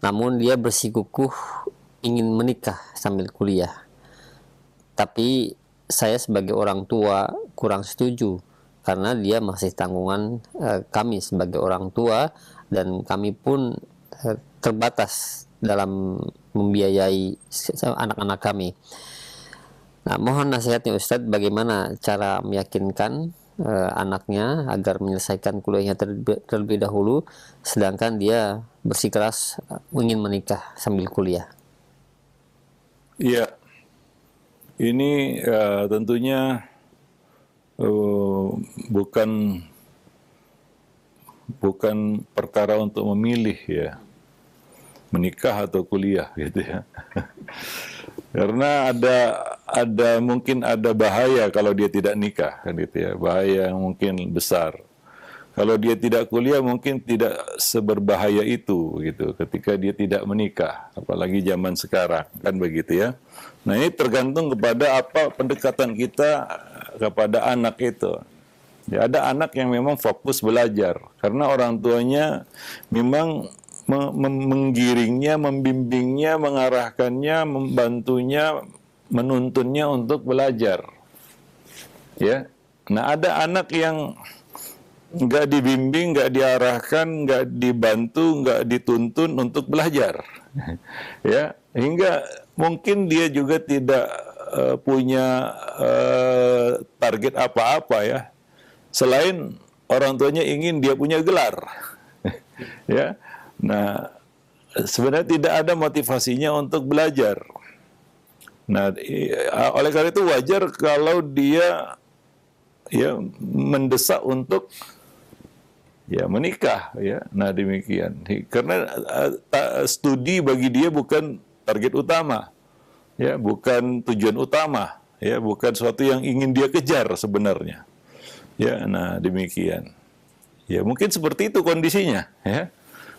namun dia bersikukuh ingin menikah sambil kuliah. Tapi saya sebagai orang tua kurang setuju, karena dia masih tanggungan kami sebagai orang tua, dan kami pun terbatas dalam membiayai anak-anak kami. Nah, mohon nasihatnya Ustadz, bagaimana cara meyakinkan anaknya agar menyelesaikan kuliahnya terlebih dahulu, sedangkan dia bersikeras ingin menikah sambil kuliah. Iya, ini tentunya bukan perkara untuk memilih, ya, menikah atau kuliah, gitu ya. Karena mungkin ada bahaya kalau dia tidak nikah, kan gitu ya, bahaya yang mungkin besar. Kalau dia tidak kuliah mungkin tidak seberbahaya itu, gitu, ketika dia tidak menikah, apalagi zaman sekarang, kan begitu ya. Nah ini tergantung kepada apa pendekatan kita kepada anak itu. Ya, ada anak yang memang fokus belajar karena orang tuanya memang menggiringnya, membimbingnya, mengarahkannya, membantunya, menuntunnya untuk belajar. Ya, nah ada anak yang nggak dibimbing, nggak diarahkan, nggak dibantu, nggak dituntun untuk belajar. Ya, hingga mungkin dia juga tidak punya target apa-apa, ya, selain orang tuanya ingin dia punya gelar. Ya, nah sebenarnya tidak ada motivasinya untuk belajar. Nah, oleh karena itu wajar kalau dia, ya, mendesak untuk, ya, menikah, ya. Nah demikian, karena studi bagi dia bukan target utama, ya, bukan tujuan utama, ya, bukan sesuatu yang ingin dia kejar sebenarnya, ya. Nah demikian, ya, mungkin seperti itu kondisinya, ya.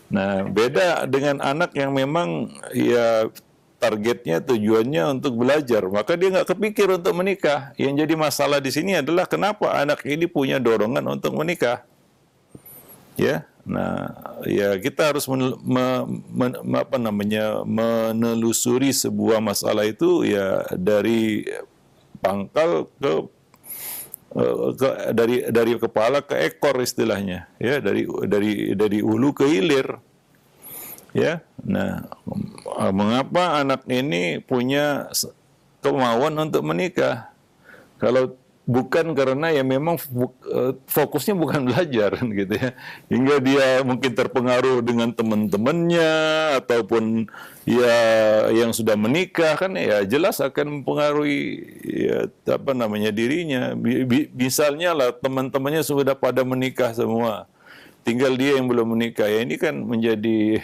Nah beda dengan anak yang memang, ya, targetnya, tujuannya untuk belajar, maka dia nggak kepikir untuk menikah. Yang jadi masalah di sini adalah kenapa anak ini punya dorongan untuk menikah. Ya, nah, ya kita harus menelusuri sebuah masalah itu ya dari pangkal dari kepala ke ekor istilahnya, ya, dari hulu ke hilir. Ya, nah, mengapa anak ini punya kemauan untuk menikah? Kalau bukan karena ya memang fokusnya bukan belajar gitu ya, hingga dia mungkin terpengaruh dengan teman-temannya ataupun ya yang sudah menikah, kan ya jelas akan mempengaruhi ya apa namanya dirinya. Misalnya lah teman-temannya sudah pada menikah semua, tinggal dia yang belum menikah, ya ini kan menjadi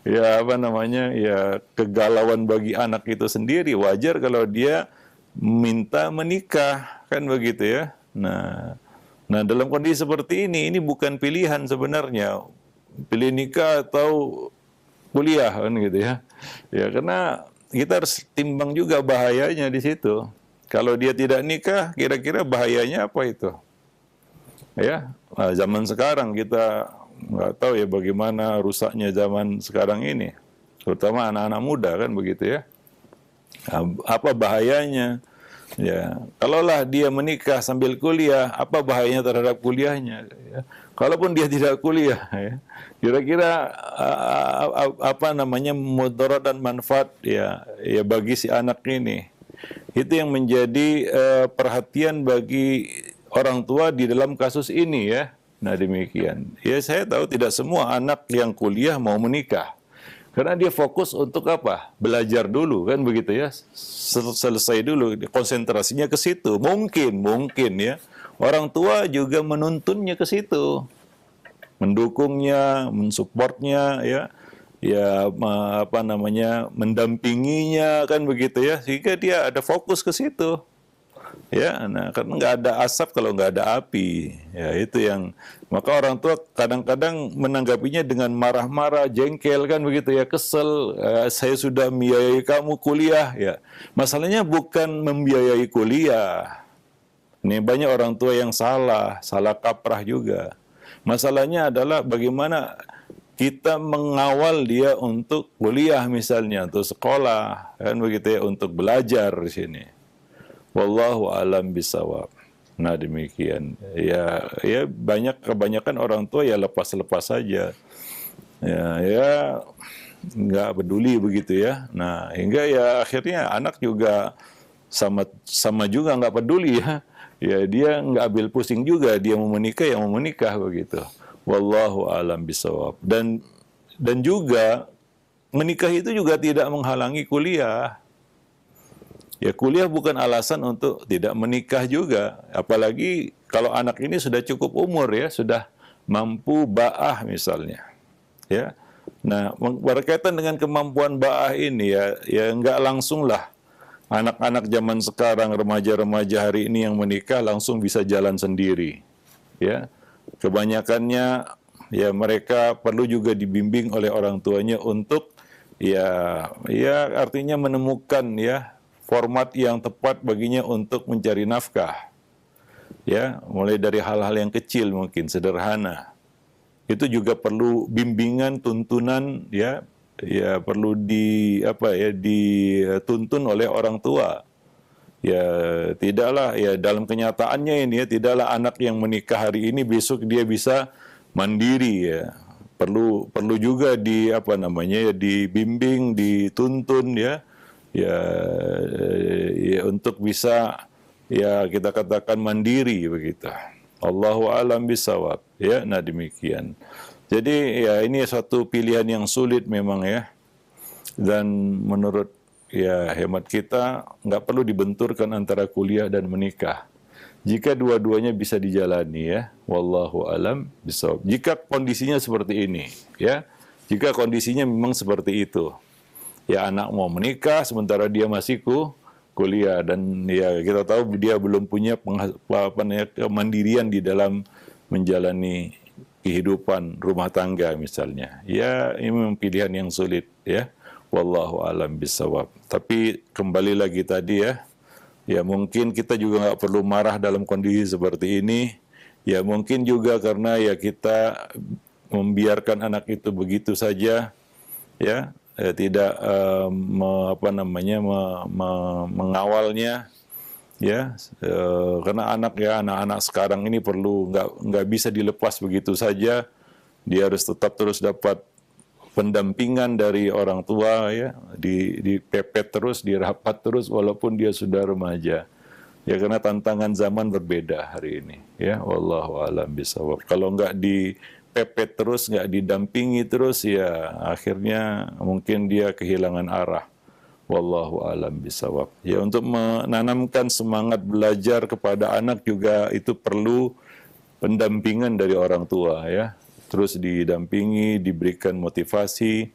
ya apa namanya ya kegalauan bagi anak itu sendiri. Wajar kalau dia minta menikah, kan begitu ya. Nah dalam kondisi seperti ini bukan pilihan sebenarnya, pilih nikah atau kuliah, kan gitu ya. Ya karena kita harus timbang juga bahayanya di situ. Kalau dia tidak nikah, kira-kira bahayanya apa itu? Ya, nah, zaman sekarang kita nggak tahu ya bagaimana rusaknya zaman sekarang ini, terutama anak-anak muda, kan begitu ya. Apa bahayanya? Ya, kalaulah dia menikah sambil kuliah, apa bahayanya terhadap kuliahnya? Ya. Kalaupun dia tidak kuliah, ya, kira-kira apa namanya mudarat dan manfaat ya bagi si anak ini. Itu yang menjadi perhatian bagi orang tua di dalam kasus ini ya. Nah demikian. Ya saya tahu tidak semua anak yang kuliah mau menikah. Karena dia fokus untuk apa? Belajar dulu, kan begitu ya. Selesai dulu, konsentrasinya ke situ. Mungkin ya. Orang tua juga menuntunnya ke situ. Mendukungnya, mensupportnya ya. Ya apa namanya? Mendampinginya, kan begitu ya. Sehingga dia ada fokus ke situ. Ya, nah karena nggak ada asap kalau nggak ada api, ya itu yang maka orang tua kadang-kadang menanggapinya dengan marah-marah, jengkel, kan begitu ya, kesel. Saya sudah membiayai kamu kuliah, ya masalahnya bukan membiayai kuliah. Ini banyak orang tua yang salah kaprah juga. Masalahnya adalah bagaimana kita mengawal dia untuk kuliah misalnya, untuk sekolah, kan begitu ya, untuk belajar di sini. Wallahu alam bisawab. Nah demikian. Ya kebanyakan orang tua ya lepas-lepas saja. Ya nggak peduli begitu ya. Nah hingga ya akhirnya anak juga sama juga nggak peduli ya. Ya dia nggak ambil pusing juga, dia mau menikah ya mau menikah begitu. Wallahu alam bisawab. Dan juga menikah itu juga tidak menghalangi kuliah. Ya kuliah bukan alasan untuk tidak menikah juga. Apalagi kalau anak ini sudah cukup umur ya, sudah mampu ba'ah misalnya. Ya. Nah, berkaitan dengan kemampuan ba'ah ini ya enggak langsung lah anak-anak zaman sekarang, remaja-remaja hari ini yang menikah langsung bisa jalan sendiri. Ya. Kebanyakannya ya mereka perlu juga dibimbing oleh orang tuanya untuk ya artinya menemukan ya format yang tepat baginya untuk mencari nafkah. Ya, mulai dari hal-hal yang kecil mungkin sederhana. Itu juga perlu bimbingan, tuntunan ya perlu dituntun oleh orang tua. Ya, tidaklah ya dalam kenyataannya ini ya tidaklah anak yang menikah hari ini besok dia bisa mandiri ya. Perlu juga dibimbing, dituntun ya untuk bisa ya kita katakan mandiri begitu. Allahu a'lam bishawab ya. Nah demikian. Jadi ya ini satu pilihan yang sulit memang ya. Dan menurut ya hemat kita nggak perlu dibenturkan antara kuliah dan menikah. Jika dua-duanya bisa dijalani ya. Wallahu a'lam bishawab. Jika kondisinya seperti ini ya. Jika kondisinya memang seperti itu. Ya anak mau menikah sementara dia masih kuliah dan ya kita tahu dia belum punya kemandirian di dalam menjalani kehidupan rumah tangga misalnya. Ya ini memang pilihan yang sulit ya. Wallahu alam bisawab. Tapi kembali lagi tadi ya mungkin kita juga nggak perlu marah dalam kondisi seperti ini. Ya mungkin juga karena ya kita membiarkan anak itu begitu saja, tidak mengawalnya, karena anak-anak sekarang ini perlu nggak bisa dilepas begitu saja. Dia harus tetap terus dapat pendampingan dari orang tua, dipepet terus, dirapat terus walaupun dia sudah remaja. Ya karena tantangan zaman berbeda hari ini. Ya, wallahu a'lam bishawab. Kalau nggak dipepet terus, nggak didampingi terus, ya akhirnya mungkin dia kehilangan arah. Wallahu a'lam bishawab. Ya, untuk menanamkan semangat belajar kepada anak juga itu perlu pendampingan dari orang tua, ya. Terus didampingi, diberikan motivasi,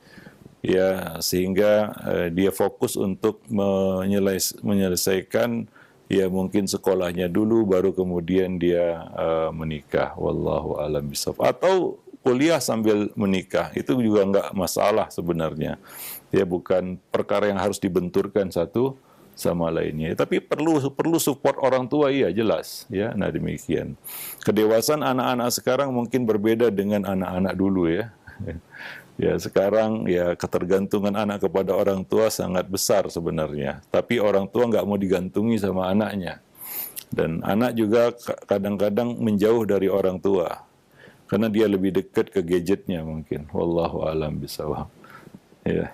ya, sehingga dia fokus untuk menyelesaikan ya mungkin sekolahnya dulu, baru kemudian dia menikah. Wallahu a'lam bishawab. Atau kuliah sambil menikah, itu juga nggak masalah sebenarnya. Ya, bukan perkara yang harus dibenturkan satu sama lainnya. Tapi perlu support orang tua, iya jelas, ya. Nah, demikian. Kedewasaan anak-anak sekarang mungkin berbeda dengan anak-anak dulu, ya. Ya, sekarang ya ketergantungan anak kepada orang tua sangat besar sebenarnya. Tapi orang tua nggak mau digantungi sama anaknya. Dan anak juga kadang-kadang menjauh dari orang tua karena dia lebih dekat ke gadgetnya mungkin. Wallahu a'lam bishawab. Ya.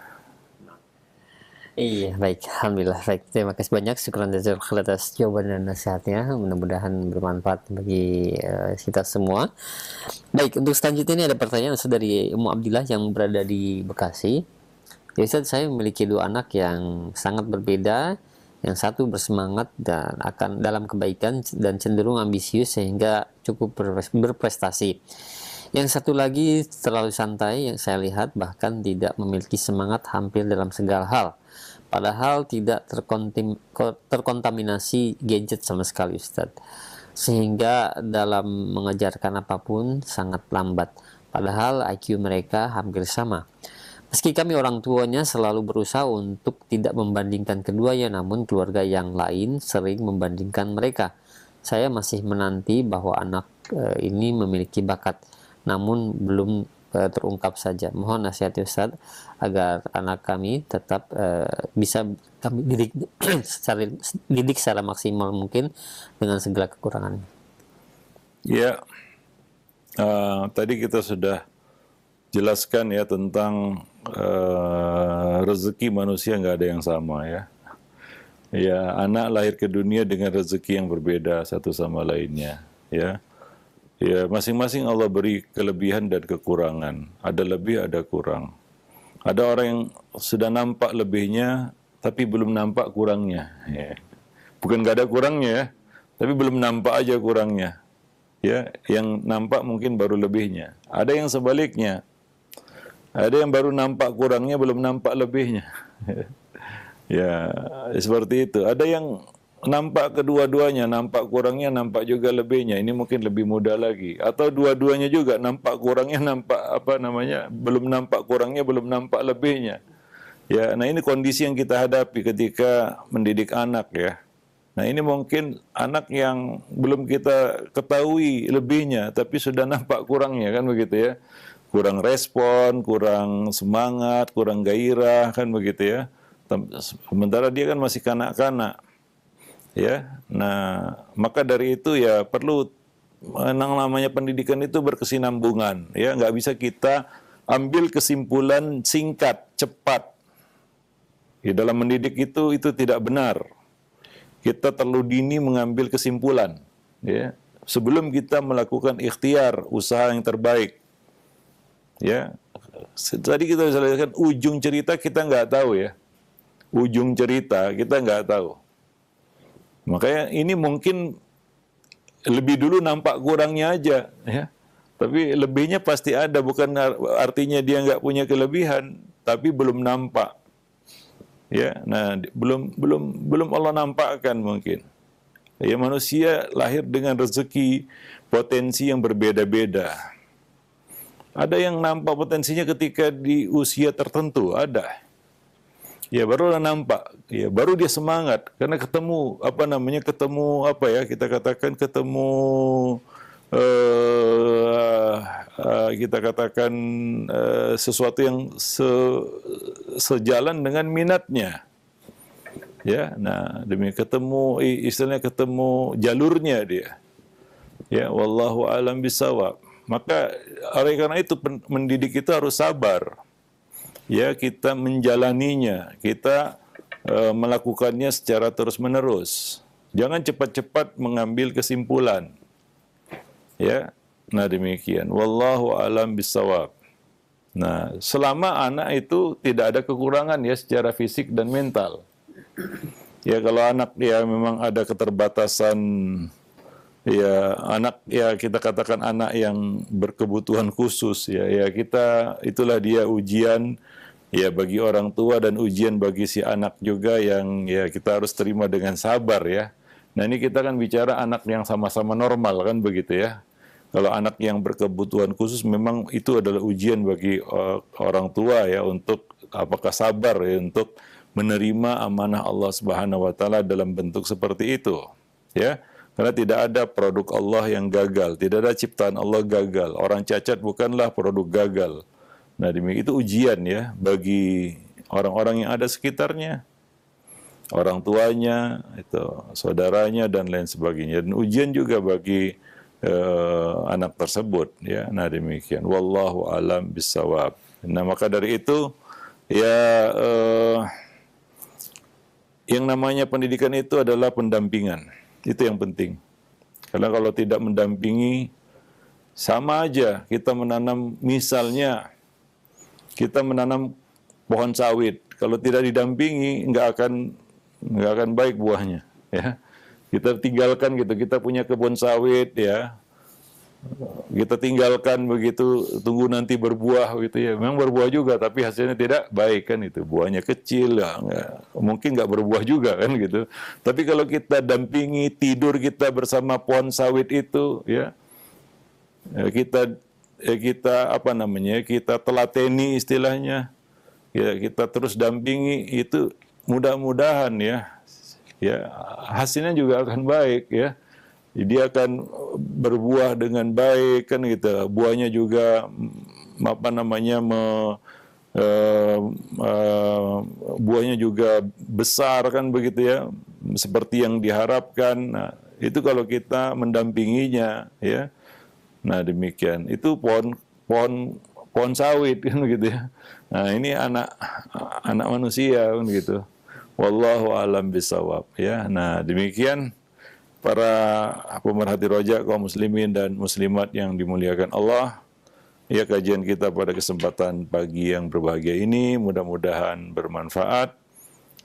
Iya, baik. Alhamdulillah. Baik. Terima kasih banyak. Syukran jazakallahu atas jawaban dan nasihatnya. Mudah-mudahan bermanfaat bagi kita semua. Baik, untuk selanjutnya ini ada pertanyaan dari Ummu Abdillah yang berada di Bekasi. Ya Ustaz, saya memiliki dua anak yang sangat berbeda. Yang satu bersemangat dan akan dalam kebaikan dan cenderung ambisius sehingga cukup berprestasi. Yang satu lagi terlalu santai, yang saya lihat bahkan tidak memiliki semangat hampir dalam segala hal. Padahal tidak terkontaminasi gadget sama sekali, Ustadz. Sehingga dalam mengejarkan apapun sangat lambat. Padahal IQ mereka hampir sama. Meski kami orang tuanya selalu berusaha untuk tidak membandingkan keduanya, namun keluarga yang lain sering membandingkan mereka. Saya masih menanti bahwa anak ini memiliki bakat, namun belum terungkap saja. Mohon nasihat Ustaz agar anak kami tetap bisa kami didik secara maksimal mungkin dengan segala kekurangannya. Ya, tadi kita sudah jelaskan ya tentang rezeki manusia nggak ada yang sama, ya. Ya, anak lahir ke dunia dengan rezeki yang berbeda satu sama lainnya, ya. Ya, masing-masing Allah beri kelebihan dan kekurangan. Ada lebih, ada kurang. Ada orang yang sudah nampak lebihnya, tapi belum nampak kurangnya. Ya. Bukan nggak ada kurangnya, ya, tapi belum nampak aja kurangnya. Ya, yang nampak mungkin baru lebihnya. Ada yang sebaliknya. Ada yang baru nampak kurangnya, belum nampak lebihnya. Ya, seperti itu. Ada yang nampak kedua-duanya, nampak kurangnya, nampak juga lebihnya. Ini mungkin lebih mudah lagi. Atau dua-duanya juga, nampak kurangnya, belum nampak kurangnya, belum nampak lebihnya. Ya, nah ini kondisi yang kita hadapi ketika mendidik anak, ya. Nah ini mungkin anak yang belum kita ketahui lebihnya, tapi sudah nampak kurangnya, kan begitu, ya. Kurang respon, kurang semangat, kurang gairah, kan begitu, ya. Sementara dia kan masih kanak-kanak. Ya, nah maka dari itu ya perlu yang namanya pendidikan itu berkesinambungan, ya, nggak bisa kita ambil kesimpulan singkat, cepat. Ya, dalam mendidik itu tidak benar. Kita terlalu dini mengambil kesimpulan, ya, sebelum kita melakukan ikhtiar, usaha yang terbaik. Ya, tadi kita bisa lihat ujung cerita kita nggak tahu, ya, ujung cerita kita nggak tahu. Makanya ini mungkin lebih dulu nampak kurangnya aja, ya. Tapi lebihnya pasti ada, bukan artinya dia nggak punya kelebihan, tapi belum nampak. Ya, nah belum Allah nampakkan mungkin. Ya, manusia lahir dengan rezeki, potensi yang berbeda-beda. Ada yang nampak potensinya ketika di usia tertentu, ada. Ya baru nampak, ya baru dia semangat karena ketemu kita katakan ketemu kita katakan sesuatu yang sejalan dengan minatnya. Ya, nah demi ketemu istilahnya ketemu jalurnya dia. Ya, wallahu alam bisawab. Maka oleh karena itu mendidik itu harus sabar. Ya, kita menjalaninya, kita melakukannya secara terus-menerus. Jangan cepat-cepat mengambil kesimpulan. Ya, nah demikian. Wallahu alam bisawab. Nah, selama anak itu tidak ada kekurangan ya secara fisik dan mental. Ya, kalau anak ya memang ada keterbatasan, ya anak ya kita katakan anak yang berkebutuhan khusus ya kita itulah dia ujian ya bagi orang tua dan ujian bagi si anak juga yang ya kita harus terima dengan sabar ya. Nah, ini kita kan bicara anak yang sama-sama normal kan begitu ya. Kalau anak yang berkebutuhan khusus memang itu adalah ujian bagi orang tua ya untuk apakah sabar ya untuk menerima amanah Allah Subhanahu wa taala dalam bentuk seperti itu ya. Karena tidak ada produk Allah yang gagal, tidak ada ciptaan Allah gagal. Orang cacat bukanlah produk gagal. Nah, demikian itu ujian ya bagi orang-orang yang ada sekitarnya, orang tuanya, itu saudaranya dan lain sebagainya. Dan ujian juga bagi anak tersebut ya. Nah, demikian. Wallahu alam bisawab. Nah, maka dari itu ya yang namanya pendidikan itu adalah pendampingan. Itu yang penting. Karena kalau tidak mendampingi sama aja kita menanam misalnya kita menanam pohon sawit, kalau tidak didampingi nggak akan baik buahnya, ya. Kita tinggalkan gitu, kita punya kebun sawit, ya. Kita tinggalkan begitu, tunggu nanti berbuah gitu ya. Memang berbuah juga, tapi hasilnya tidak baik kan itu. Buahnya kecil, ya, mungkin nggak berbuah juga kan gitu. Tapi kalau kita dampingi, tidur kita bersama pohon sawit itu, ya, kita kita telateni istilahnya, ya, kita terus dampingi itu mudah-mudahan ya hasilnya juga akan baik ya. Dia akan berbuah dengan baik kan gitu. Buahnya juga buahnya juga besar kan begitu ya, seperti yang diharapkan. Nah, itu kalau kita mendampinginya ya. Nah, demikian. Itu pohon sawit kan gitu ya. Nah, ini anak manusia kan gitu. Wallahu alam bisawab ya. Nah, demikian para pemerhati rojak kaum muslimin dan muslimat yang dimuliakan Allah. Ya, kajian kita pada kesempatan pagi yang berbahagia ini mudah-mudahan bermanfaat.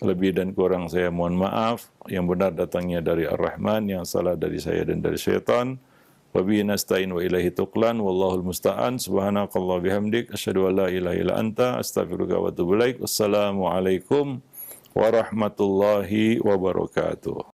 Lebih dan kurang saya mohon maaf. Yang benar datangnya dari Ar-Rahman, yang salah dari saya dan dari syaitan. Wa bihi nasta'in wa ilaihi tuqlan wallahul musta'an. Subhanakallah bihamdik asyhadu an la ilaha illa anta astaghfiruka wa atubu ilaik. Wassalamu alaikum warahmatullahi wabarakatuh.